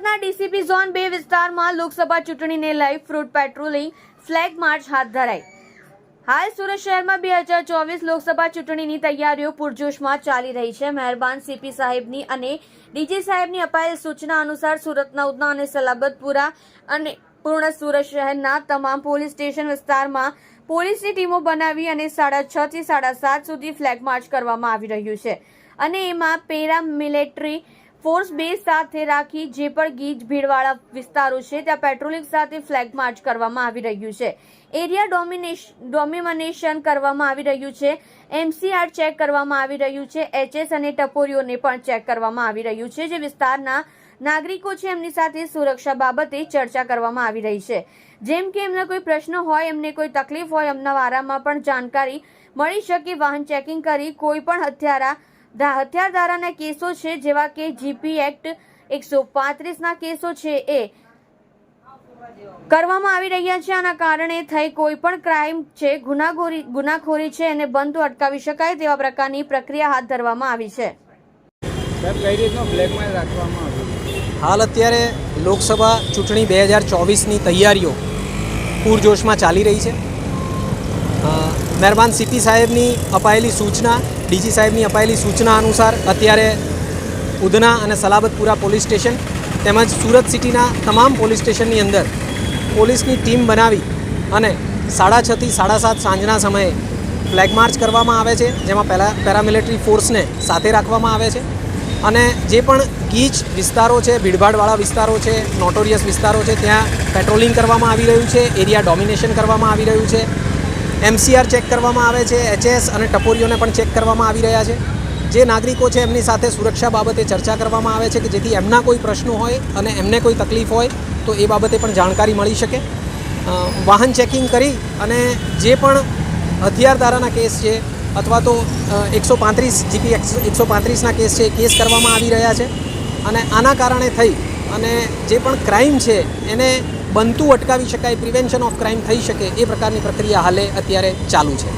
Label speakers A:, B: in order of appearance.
A: સુરતના DCP zone 2 વિસ્તારમાં લોકસભા ચૂંટણીને લઈ ફ્રૂટ પેટ્રોલિંગ ફ્લેગ માર્ચ હાથ ધરાઈ। હાલ સુરત શહેરમાં 2024 લોકસભા ચૂંટણીની તૈયારીઓ પૂરજોશમાં ચાલી રહી છે। મહેરબાન સીપી સાહેબની અને ડીજી સાહેબની અપાયેલ સૂચના અનુસાર સુરતના ઉધના અને સલાબતપુરા અને પૂર્ણ સુરત શહેરના તમામ પોલીસ સ્ટેશન વિસ્તારમાં પોલીસની ટીમો બનાવી અને 6:30 થી 7:30 સુધી ફ્લેગ માર્ચ કરવામાં આવી રહ્યું છે અને એમાં પેરામિલિટરી ફોર્સ બેઝ સાથે રાખી જે પણ ગીચ ભીડવાળા વિસ્તારો છે ત્યાં પેટ્રોલિંગ સાથે ફ્લેગ માર્ચ કરવામાં આવી રહ્યું છે। એરિયા ડોમિનેશન કરવામાં આવી રહ્યું છે। એમસીઆર ચેક કરવામાં આવી રહ્યું છે। એચએસ અને ટપોરીઓને પણ ચેક કરવામાં આવી રહ્યું છે। જે વિસ્તારના નાગરિકો છે એમની સાથે સુરક્ષા બાબતે ચર્ચા કરવામાં આવી રહી છે। જેમ કે એમને કોઈ પ્રશ્ન હોય, એમને કોઈ તકલીફ હોય, એમના વારામાં પણ જાણકારી મળી શકે। વાહન ચેકિંગ કરી કોઈ પણ હથિયારધારાના કેસો છે જેવા કે જીપી એક્ટ 135ના કેસો છે એ કરવામાં આવી રહ્યા છે। આના કારણે થઈ કોઈ પણ ક્રાઇમ છે, ગુનાખોરી છે એને બંધ અટકાવી શકાય તેવા પ્રકારની પ્રક્રિયા હાથ ધરવામાં આવી છે।
B: હાલ અત્યારે લોકસભા ચૂંટણી 2024ની તૈયારીઓ પૂરજોશમાં ચાલી રહી છે। મહેરબાન સીપી સાહેબની અપાયેલી સૂચના, ડીજી સાહેબની અપાયેલી સૂચના અનુસાર અત્યારે ઉધના અને સલાબતપુરા પોલીસ સ્ટેશન તેમજ સુરત સિટીના તમામ પોલીસ સ્ટેશનની અંદર પોલીસની ટીમ બનાવી અને 6:30 થી 7:30 સાંજના સમયે ફ્લેગ માર્ચ કરવામાં આવે છે, જેમાં પેરામિલિટરી ફોર્સને સાથે રાખવામાં આવે છે અને જે પણ ગીચ વિસ્તારો છે, ભીડભાડવાળા વિસ્તારો છે, નોટોરિયસ વિસ્તારો છે ત્યાં પેટ્રોલિંગ કરવામાં આવી રહ્યું છે। એરિયા ડોમિનેશન કરવામાં આવી રહ્યું છે। એમસીઆર ચેક કરવામાં આવે છે। એચએસ અને ટપોરીઓને પણ ચેક કરવામાં આવી રહ્યા છે। જે નાગરિકો છે એમની સાથે સુરક્ષા બાબતે ચર્ચા કરવામાં આવે છે કે જેથી એમના કોઈ પ્રશ્નો હોય અને એમને કોઈ તકલીફ હોય તો એ બાબતે પણ જાણકારી મળી શકે। વાહન ચેકિંગ કરી અને જે પણ હથિયારધારાના કેસ છે અથવા તો 135 જીપી 135ના કેસ છે એ કેસ કરવામાં આવી રહ્યા છે અને આના કારણે થઈ અને જે પણ ક્રાઇમ છે એને બનતું અટકાવી શકાય, પ્રિવેન્શન ઓફ ક્રાઇમ થઈ શકે એ પ્રકારની પ્રક્રિયા હાલે અત્યારે ચાલુ છે।